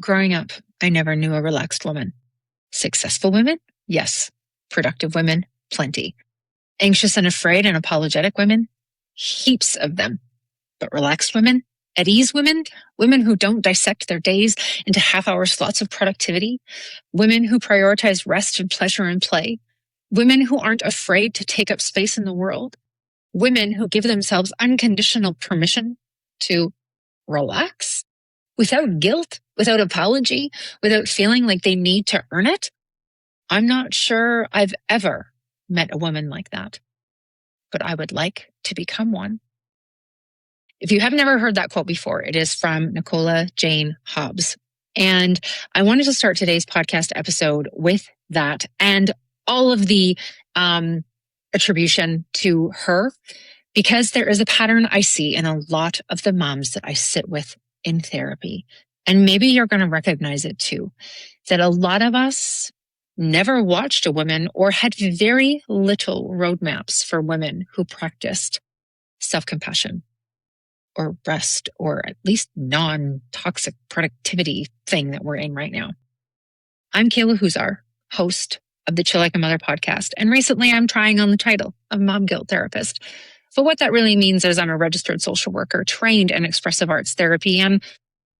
Growing up, I never knew a relaxed woman. Successful women? Yes. Productive women? Plenty. Anxious and afraid and apologetic women? Heaps of them. But relaxed women? At ease women? Women who don't dissect their days into half-hour slots of productivity? Women who prioritize rest and pleasure and play? Women who aren't afraid to take up space in the world? Women who give themselves unconditional permission to relax? Without guilt, without apology, without feeling like they need to earn it? I'm not sure I've ever met a woman like that, but I would like to become one. If you have never heard that quote before, it is from Nicola Jane Hobbs. And I wanted to start today's podcast episode with that and all of the attribution to her, because there is a pattern I see in a lot of the moms that I sit with in therapy. And maybe you're going to recognize it too, that a lot of us never watched a woman or had very little roadmaps for women who practiced self-compassion or rest, or at least non-toxic productivity thing that we're in right now. I'm Kayla Huzar, host of the Chill Like a Mother podcast, and recently I'm trying on the title of Mom Guilt Therapist. But what that really means is I'm a registered social worker trained in expressive arts therapy, and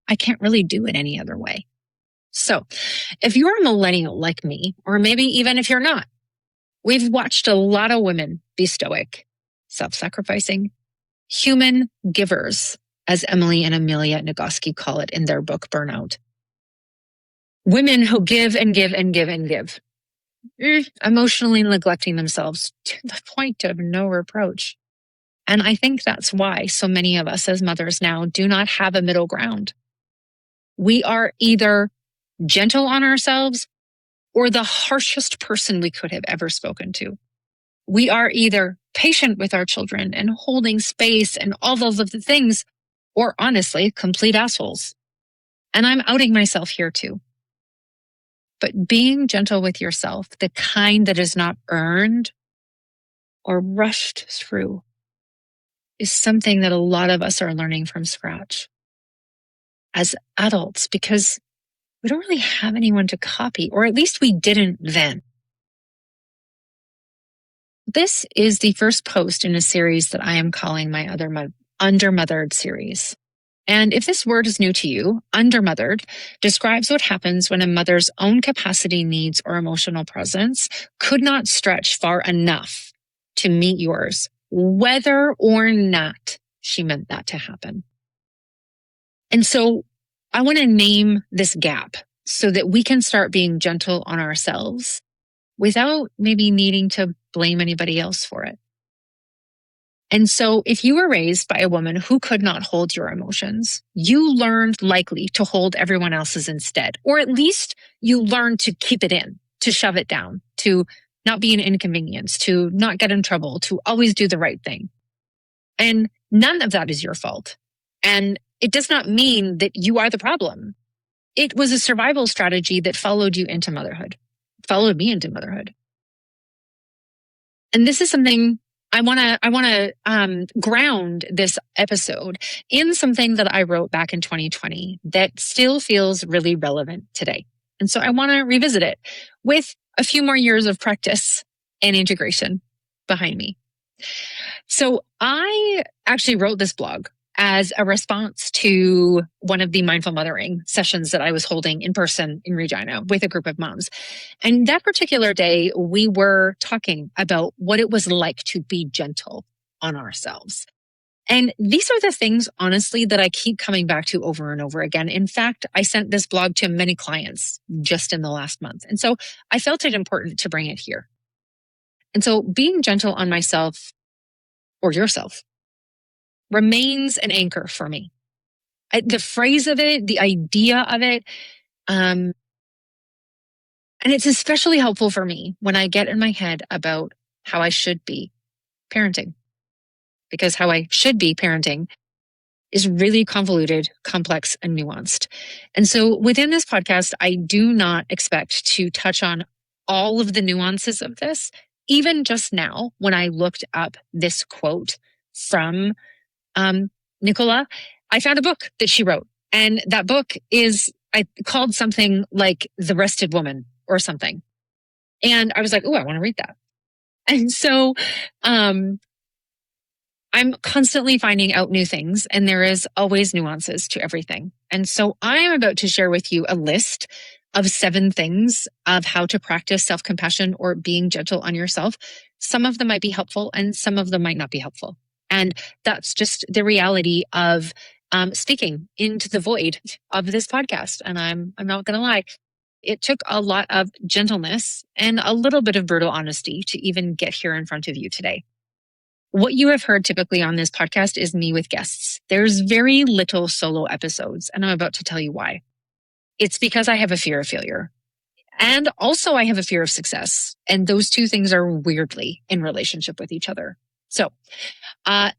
I can't really do it any other way. So if you're a millennial like me, or maybe even if you're not, we've watched a lot of women be stoic, self-sacrificing, human givers, as Emily and Amelia Nagoski call it in their book, Burnout. Women who give and give and give and give, emotionally neglecting themselves to the point of no reproach. And I think that's why so many of us as mothers now do not have a middle ground. We are either gentle on ourselves or the harshest person we could have ever spoken to. We are either patient with our children and holding space and all those of the things, or honestly, complete assholes. And I'm outing myself here too. But being gentle with yourself, the kind that is not earned or rushed through, is something that a lot of us are learning from scratch as adults, because we don't really have anyone to copy, or at least we didn't then. This is the first post in a series that I am calling my undermothered series. And if this word is new to you, undermothered describes what happens when a mother's own capacity, needs, or emotional presence could not stretch far enough to meet yours, whether or not she meant that to happen. And so I want to name this gap so that we can start being gentle on ourselves without maybe needing to blame anybody else for it. And so if you were raised by a woman who could not hold your emotions, you learned likely to hold everyone else's instead, or at least you learned to keep it in, to shove it down, to not be an inconvenience, to not get in trouble, to always do the right thing. And none of that is your fault. And it does not mean that you are the problem. It was a survival strategy that followed you into motherhood, followed me into motherhood. And this is something I want to ground this episode in something that I wrote back in 2020 that still feels really relevant today. And so I want to revisit it with a few more years of practice and integration behind me. So I actually wrote this blog as a response to one of the mindful mothering sessions that I was holding in person in Regina with a group of moms. And that particular day, we were talking about what it was like to be gentle on ourselves. And these are the things, honestly, that I keep coming back to over and over again. In fact, I sent this blog to many clients just in the last month. And so I felt it important to bring it here. And so being gentle on myself or yourself remains an anchor for me. The phrase of it, the idea of it, and it's especially helpful for me when I get in my head about how I should be parenting. Because how I should be parenting is really convoluted, complex, and nuanced. And so within this podcast, I do not expect to touch on all of the nuances of this. Even just now, when I looked up this quote from Nicola, I found a book that she wrote. And that book is I called something like The Rested Woman or something. And I was like, oh, I want to read that. And so um, I'm constantly finding out new things, and there is always nuances to everything. And so I'm about to share with you a list of 7 things of how to practice self-compassion or being gentle on yourself. Some of them might be helpful and some of them might not be helpful. And that's just the reality of speaking into the void of this podcast. And I'm not going to lie. It took a lot of gentleness and a little bit of brutal honesty to even get here in front of you today. What you have heard typically on this podcast is me with guests. There's very little solo episodes, and I'm about to tell you why. It's because I have a fear of failure. And also I have a fear of success. And those two things are weirdly in relationship with each other. So,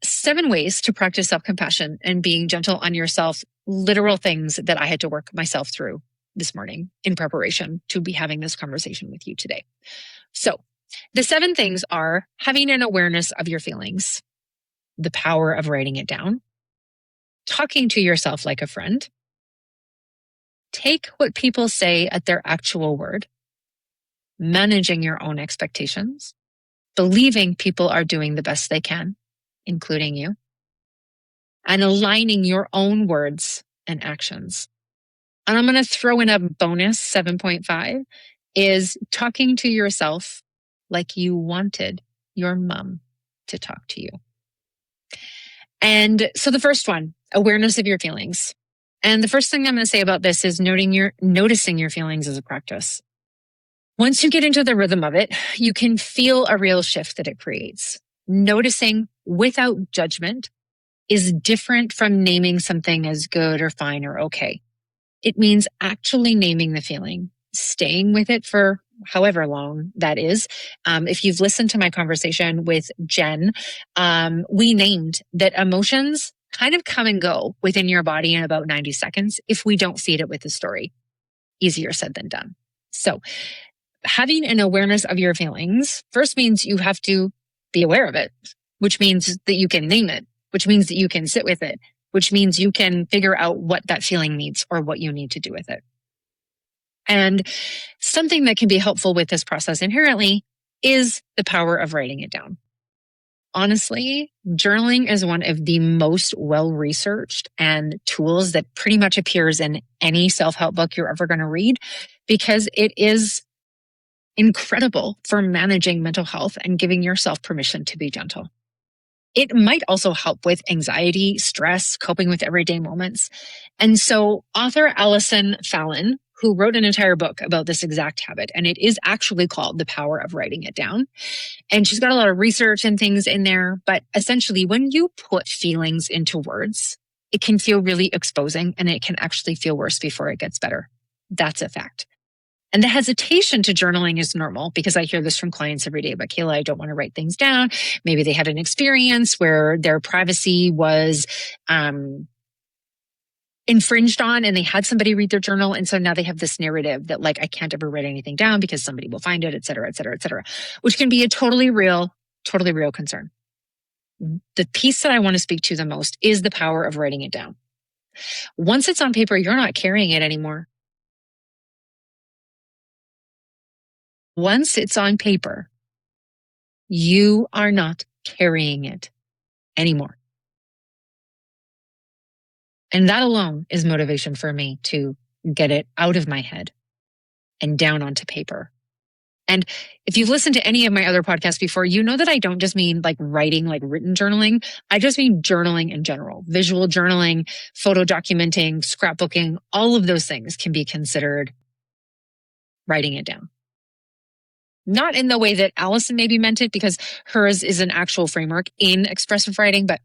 7 ways to practice self-compassion and being gentle on yourself, literal things that I had to work myself through this morning in preparation to be having this conversation with you today. So, the 7 things are having an awareness of your feelings, the power of writing it down, talking to yourself like a friend, take what people say at their actual word, managing your own expectations, believing people are doing the best they can, including you, and aligning your own words and actions. And I'm going to throw in a bonus 7.5 is talking to yourself like you wanted your mom to talk to you. And so the first one, awareness of your feelings. And the first thing I'm going to say about this is noticing your feelings as a practice. Once you get into the rhythm of it, you can feel a real shift that it creates. Noticing without judgment is different from naming something as good or fine or okay. It means actually naming the feeling, staying with it for however long that is. If you've listened to my conversation with Jen, we named that emotions kind of come and go within your body in about 90 seconds if we don't feed it with the story. Easier said than done. So having an awareness of your feelings first means you have to be aware of it, which means that you can name it, which means that you can sit with it, which means you can figure out what that feeling needs or what you need to do with it. And something that can be helpful with this process inherently is the power of writing it down. Honestly, journaling is one of the most well-researched and tools that pretty much appears in any self-help book you're ever going to read because it is incredible for managing mental health and giving yourself permission to be gentle. It might also help with anxiety, stress, coping with everyday moments. And so author Alison Fallon, who wrote an entire book about this exact habit, and it is actually called The Power of Writing It Down. And she's got a lot of research and things in there. But essentially, when you put feelings into words, it can feel really exposing and it can actually feel worse before it gets better. That's a fact. And the hesitation to journaling is normal because I hear this from clients every day. But Kayla, I don't want to write things down. Maybe they had an experience where their privacy was infringed on and they had somebody read their journal. And so now they have this narrative that like, I can't ever write anything down because somebody will find it, et cetera, et cetera, et cetera, which can be a totally real concern. The piece that I want to speak to the most is the power of writing it down. Once it's on paper, you're not carrying it anymore. Once it's on paper, you are not carrying it anymore. And that alone is motivation for me to get it out of my head and down onto paper. And if you've listened to any of my other podcasts before, you know that I don't just mean like writing, like written journaling. I just mean journaling in general, visual journaling, photo documenting, scrapbooking, all of those things can be considered writing it down. Not in the way that Allison maybe meant it, because hers is an actual framework in expressive writing, but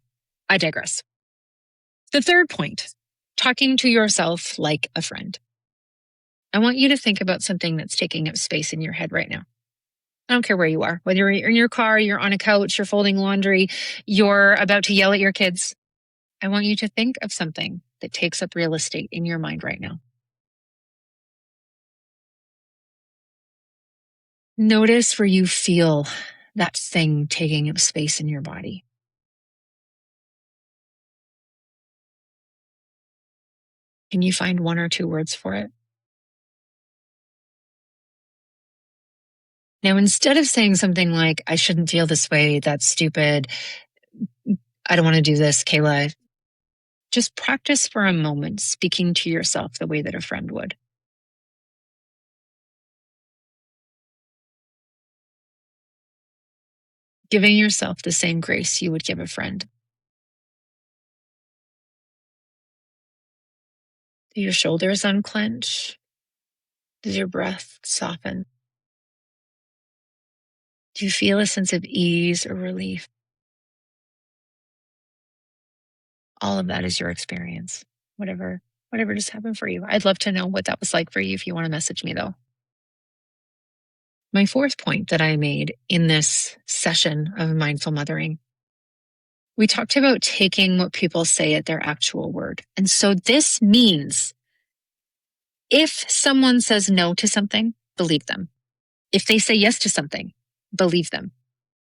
I digress. The third point, talking to yourself like a friend. I want you to think about something that's taking up space in your head right now. I don't care where you are, whether you're in your car, you're on a couch, you're folding laundry, you're about to yell at your kids. I want you to think of something that takes up real estate in your mind right now. Notice where you feel that thing taking up space in your body. Can you find one or two words for it? Now, instead of saying something like, I shouldn't feel this way, that's stupid, I don't want to do this, Kayla, just practice for a moment speaking to yourself the way that a friend would. Giving yourself the same grace you would give a friend. Do your shoulders unclench? Does your breath soften? Do you feel a sense of ease or relief? All of that is your experience, whatever just happened for you. I'd love to know what that was like for you if you want to message me though. My fourth point that I made in this session of mindful mothering, we talked about taking what people say at their actual word. And so this means if someone says no to something, believe them. If they say yes to something, believe them.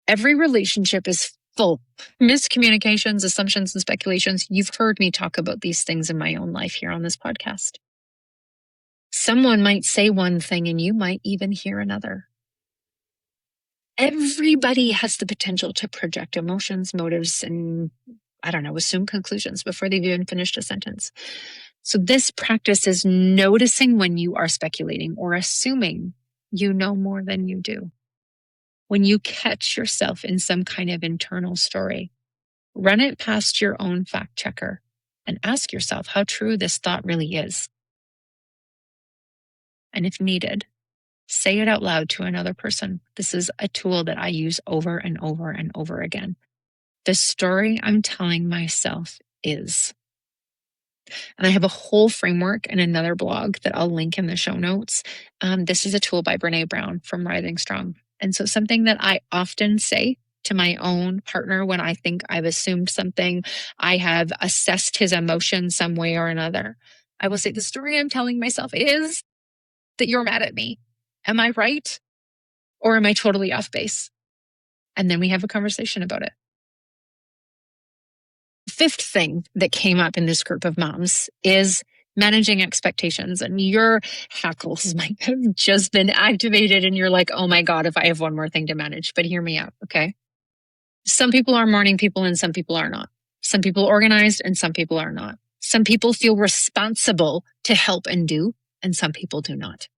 Every relationship is full miscommunications, assumptions, and speculations. You've heard me talk about these things in my own life here on this podcast. Someone might say one thing and you might even hear another. Everybody has the potential to project emotions, motives, and assume conclusions before they've even finished a sentence. So this practice is noticing when you are speculating or assuming you know more than you do. When you catch yourself in some kind of internal story, run it past your own fact checker and ask yourself how true this thought really is. And if needed, say it out loud to another person. This is a tool that I use over and over and over again. The story I'm telling myself is. And I have a whole framework in another blog that I'll link in the show notes. This is a tool by Brene Brown from Rising Strong. And so something that I often say to my own partner when I think I've assumed something, I have assessed his emotion some way or another, I will say, the story I'm telling myself is that you're mad at me. Am I right? Or am I totally off base? And then we have a conversation about it. Fifth thing that came up in this group of moms is managing expectations. And your hackles might have just been activated and you're like, oh my God, if I have one more thing to manage. But hear me out, okay? Some people are morning people and some people are not. Some people organized and some people are not. Some people feel responsible to help and do, and some people do not.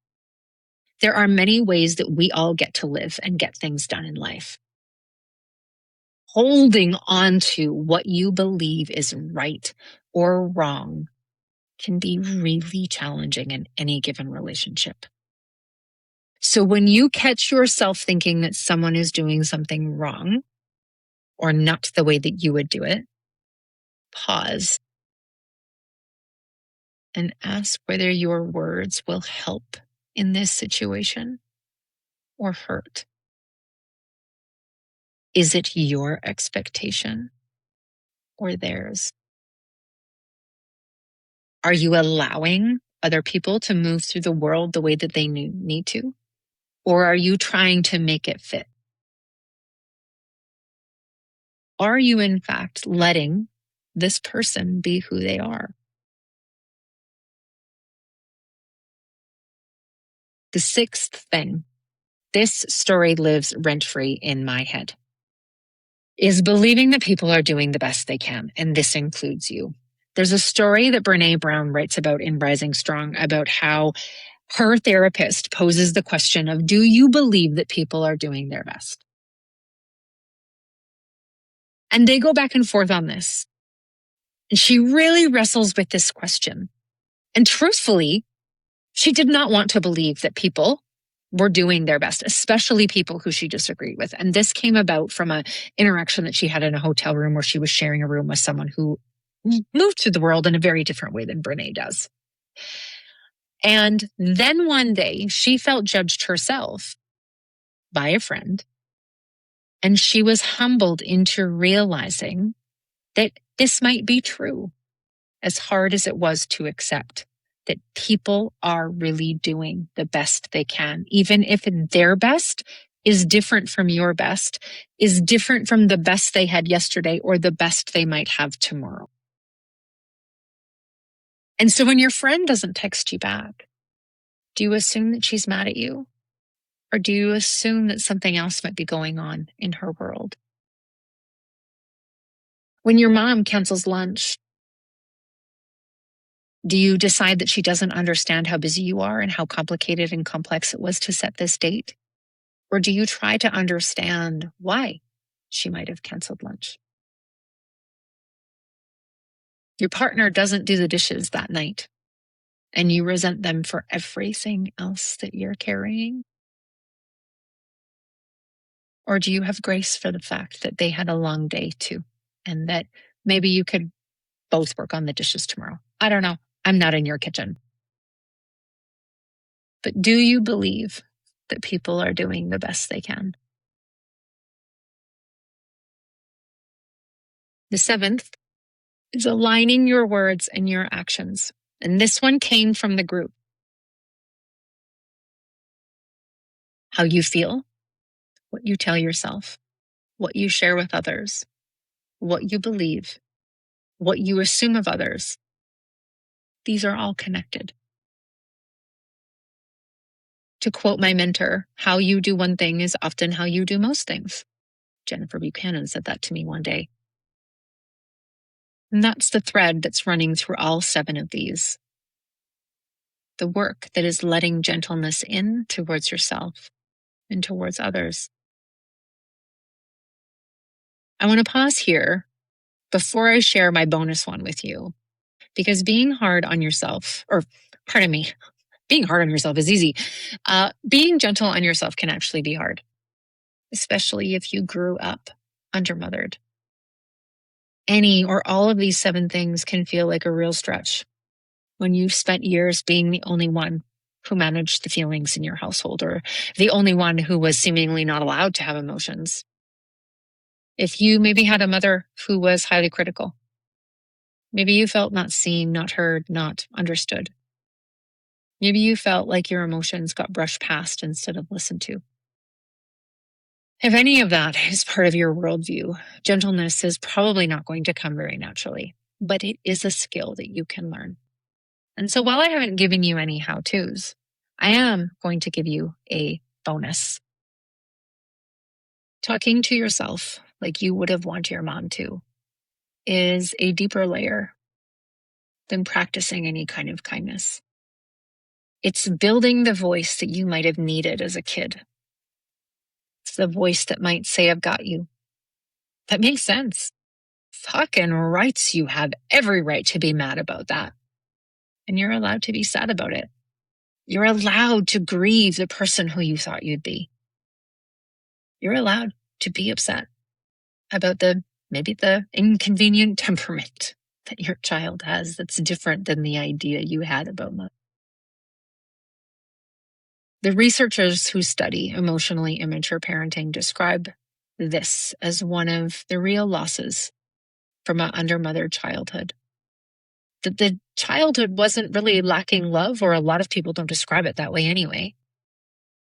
There are many ways that we all get to live and get things done in life. Holding on to what you believe is right or wrong can be really challenging in any given relationship. So when you catch yourself thinking that someone is doing something wrong or not the way that you would do it, pause and ask whether your words will help in this situation or hurt. Is it your expectation or theirs? Are you allowing other people to move through the world the way that they need to? Or are you trying to make it fit? Are you, in fact, letting this person be who they are? The sixth thing, this story lives rent-free in my head, is believing that people are doing the best they can, and this includes you. There's a story that Brene Brown writes about in Rising Strong about how her therapist poses the question of, do you believe that people are doing their best? And they go back and forth on this. And she really wrestles with this question. And truthfully, she did not want to believe that people were doing their best, especially people who she disagreed with. And this came about from an interaction that she had in a hotel room where she was sharing a room with someone who moved through the world in a very different way than Brene does. And then one day she felt judged herself by a friend. And she was humbled into realizing that this might be true, as hard as it was to accept, that people are really doing the best they can, even if their best is different from your best, is different from the best they had yesterday or the best they might have tomorrow. And so when your friend doesn't text you back, do you assume that she's mad at you? Or do you assume that something else might be going on in her world? When your mom cancels lunch, do you decide that she doesn't understand how busy you are and how complicated and complex it was to set this date? Or do you try to understand why she might have canceled lunch? Your partner doesn't do the dishes that night and you resent them for everything else that you're carrying? Or do you have grace for the fact that they had a long day too and that maybe you could both work on the dishes tomorrow? I don't know. I'm not in your kitchen. But do you believe that people are doing the best they can? The seventh is aligning your words and your actions. And this one came from the group. How you feel, what you tell yourself, what you share with others, what you believe, what you assume of others. These are all connected. To quote my mentor, how you do one thing is often how you do most things. Jennifer Buchanan said that to me one day. And that's the thread that's running through all 7 of these. The work that is letting gentleness in towards yourself and towards others. I want to pause here before I share my bonus one with you, because being hard on yourself, or pardon me, being hard on yourself is easy. Being gentle on yourself can actually be hard, especially if you grew up undermothered. Any or all of these 7 things can feel like a real stretch when you've spent years being the only one who managed the feelings in your household, or the only one who was seemingly not allowed to have emotions. If you maybe had a mother who was highly critical, maybe you felt not seen, not heard, not understood. Maybe you felt like your emotions got brushed past instead of listened to. If any of that is part of your worldview, gentleness is probably not going to come very naturally, but it is a skill that you can learn. And so while I haven't given you any how-tos, I am going to give you a bonus. Talking to yourself like you would have wanted your mom to is a deeper layer than practicing any kind of kindness. It's building the voice that you might have needed as a kid. It's the voice that might say, I've got you. That makes sense. Fucking rights, you have every right to be mad about that. And you're allowed to be sad about it. You're allowed to grieve the person who you thought you'd be. You're allowed to be upset about maybe the inconvenient temperament that your child has that's different than the idea you had about mother. The researchers who study emotionally immature parenting describe this as one of the real losses from an undermothered childhood. That the childhood wasn't really lacking love, or a lot of people don't describe it that way anyway.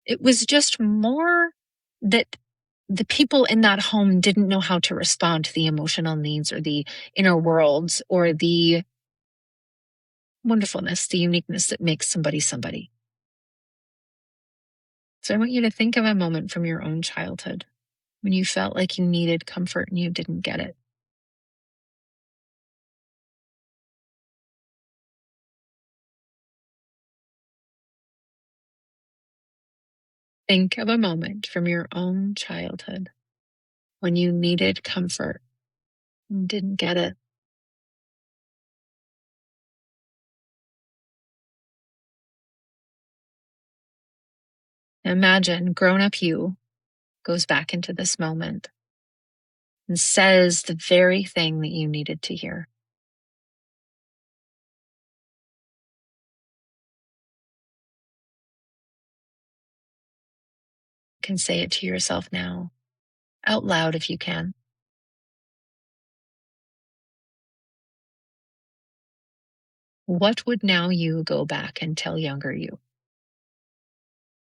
It was just more that the people in that home didn't know how to respond to the emotional needs or the inner worlds or the wonderfulness, the uniqueness that makes somebody somebody. So I want you to think of a moment from your own childhood when you felt like you needed comfort and you didn't get it. Think of a moment from your own childhood when you needed comfort and didn't get it. Imagine grown-up you goes back into this moment and says the very thing that you needed to hear. You can say it to yourself now, out loud if you can. What would now you go back and tell younger you?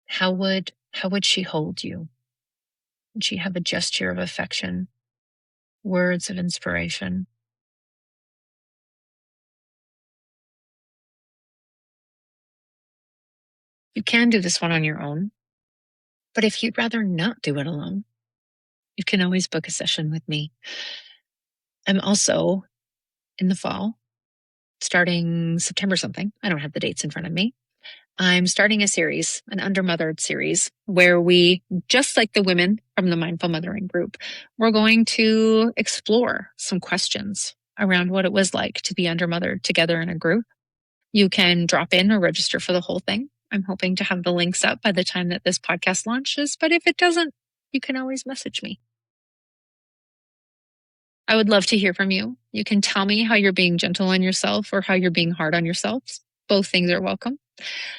How would she hold you? Would she have a gesture of affection, words of inspiration? You can do this one on your own, but if you'd rather not do it alone, you can always book a session with me. I'm also in the fall, starting September something. I don't have the dates in front of me. I'm starting a series, an undermothered series, where we, just like the women from the Mindful Mothering group, we're going to explore some questions around what it was like to be undermothered together in a group. You can drop in or register for the whole thing. I'm hoping to have the links up by the time that this podcast launches, but if it doesn't, you can always message me. I would love to hear from you. You can tell me how you're being gentle on yourself or how you're being hard on yourself. Both things are welcome.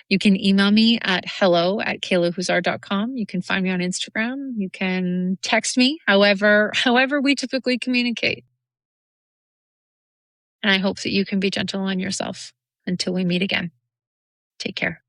You can email me at hello@kaylahuzar.com. You can find me on Instagram. You can text me, however we typically communicate. And I hope that you can be gentle on yourself until we meet again. Take care.